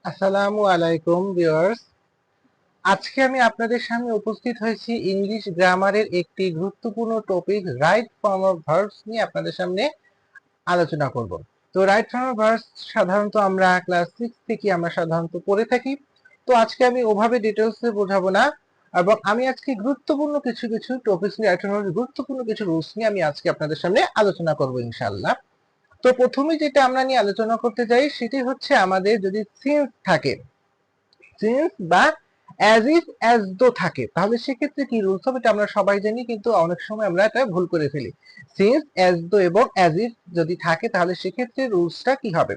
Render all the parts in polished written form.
আসসালামু আলাইকুম ভিউয়ার্স। আজকে আমি আপনাদের সামনে উপস্থিত হয়েছি ইংলিশ গ্রামারের একটি গুরুত্বপূর্ণ topic right form of verbs নিয়ে আপনাদের সামনে আলোচনা করব। তো রাইট ফর্ম অফ ভার্বস সাধারণত আমরা ক্লাস 6 থেকে আমরা সাধারণত পড়ে থাকি। তো আজকে আমি ওভাবে ডিটেইলসে বোঝাবো না, এবং আমি আজকে গুরুত্বপূর্ণ কিছু কিছু টপিকস নিয়ে রাইট ফর্ম অফ গুরুত্বপূর্ণ কিছু রুলস নিয়ে আমি আজকে আপনাদের সামনে আলোচনা করব ইনশাআল্লাহ। তো প্রথমে যেটা আমরা নিয়ে আলোচনা করতে যাই সেটি হচ্ছে আমাদের যদি সিন্স থাকে, সিন্স বা অ্যাজ ইফ অ্যাজ দো থাকে, তাহলে সেক্ষেত্রে কি রুলস হবে এটা আমরা সবাই জানি, কিন্তু অনেক সময় আমরা এটা ভুল করে ফেলি। সিন্স, অ্যাজ দো এবং অ্যাজ ইফ যদি থাকে তাহলে সেক্ষেত্রে রুলসটা কি হবে?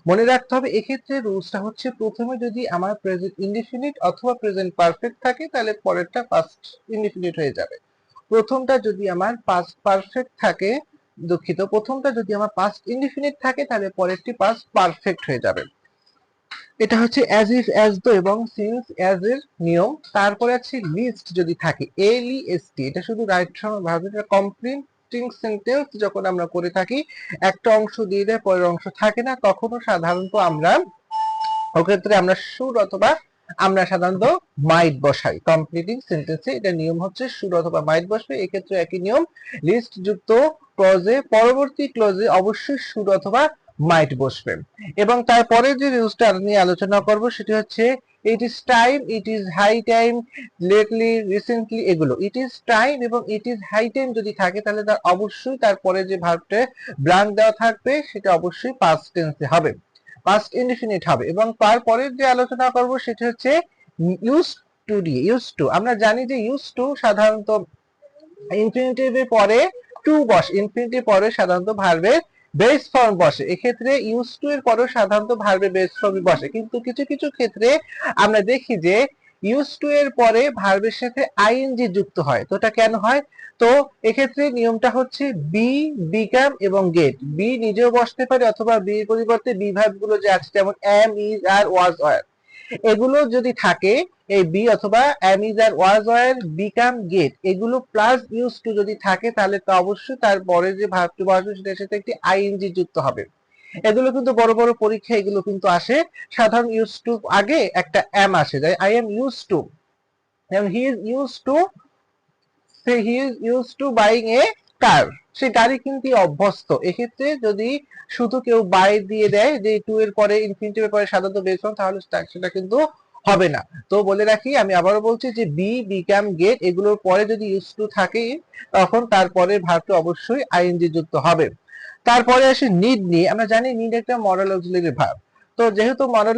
মনে রাখতে হবে এক্ষেত্রে রুলসটা হচ্ছে প্রথমে যদি আমার প্রেজেন্ট ইনডিফিনিট অথবা প্রেজেন্ট পারফেক্ট থাকে তাহলে পরেরটা পাস্ট ইনডিফিনিট হয়ে যাবে। প্রথমটা যদি আমার পাস্ট পারফেক্ট থাকে, দুঃখিত, প্রথমটা যদি আমার পাস্ট ইনডিফিনিট থাকে তাহলে পরেরটি পাস্ট পারফেক্ট হয়ে যাবে। এটা হচ্ছে অ্যাজ ইফ অ্যাজ দো এবং সিন্স অ্যাজ এর নিয়ম। তারপরে আছে লিস্ট যদি থাকে, এল ই এস টি, এটা শুধু রাইট ফর্ম ভার্ব, এটা কমপ্লিটিং সেন্টেন্স যখন আমরা করে থাকি, একটা অংশ দিয়ে দেয় পরের অংশ থাকে না, তখনও সাধারণত আমরা ওক্ষেত্রে আমরা শুড অথবা আমরা সাধারণত মাইট বসাই কমপ্লিটিং সেন্টেন্সে। এটা নিয়ম হচ্ছে শুড অথবা মাইট বসবে, এক্ষেত্রে একই নিয়ম। লিস্ট যুক্ত ক্লজে পরবর্তী ক্লজে অবশ্যই শুড অথবা মাইট বসবে। এবং তারপরে যে রুলসটা নিয়ে আলোচনা করব সেটি হচ্ছে it is time, it is high time, lately, recently, এগুলো ইট ইজ টাইম এবং ইট ইজ হাই টাইম যদি থাকে তাহলে তার অবশ্যই তারপরে যে ভার্বটা ব্ল্যাঙ্ক দেওয়া থাকবে সেটা অবশ্যই পাস্ট টেন্সে হবে, পাস্ট ইনডিফিনিট হবে। এবং তারপরে যে আলোচনা করব সেটা হচ্ছে ইউজ টু দিয়ে। ইউজ টু আমরা জানি যে ইউজ টু সাধারণত ইনফিনিটিভের পরে টু বসে, ইনফিনিটিভ পরে সাধারণত ভার্বের বেস ফর্ম বসে, এক্ষেত্রে ইউজ টু এর পরেও সাধারণত ভার্বের বেস ফর্ম বসে। কিন্তু কিছু কিছু ক্ষেত্রে আমরা দেখি যে ইউজ টু এর পরে ভার্বের সাথে আইএনজি যুক্ত হয়। তো এটা কেন হয়? তো এক্ষেত্রে নিয়মটা হচ্ছে বি, বিকাম এবং গেট। বি নিজেও বসতে পারে অথবা বি এর পরিবর্তে বি ভার্ব গুলো যে আছে যেমন am, is, are, was, were, এগুলো যদি থাকে, এই বি অথবা am, is, are, was, were, become, get, এগুলো প্লাস ইউজ টু যদি থাকে তাহলে তো অবশ্যই তারপরে যে ভার্বটি বসবে সেটার সাথে একটি আইএনজি যুক্ত হবে। এগুলো কিন্তু বড় বড় পরীক্ষা এগুলো কিন্তু আসে। সাধারণ ইউজ টু আগে একটা এম আসে, যায় I am use to, he is use to, সে he is use to buying a car, সে গাড়ি কিনতে অভ্যস্ত। এক্ষেত্রে যদি শুধু কেউ বাই দিয়ে দেয় যে টু এর পরে ইনফিনিটিভের পরে সাধারণত বেস ফর্ম, তাহলে সেটা কিন্তু হবে না। তো বলে রাখি, আমি আবারও বলছি যে বি, বিকাম, গেট এগুলোর পরে যদি ইউজ টু থাকে তখন তারপরে ভার্বটা অবশ্যই আইএনজি যুক্ত হবে। তারপরে আসে নিড নিয়ে। আমরা জানি নিড একটা মডাল অক্সিলারি ভার্ব। তো যেহেতু মডাল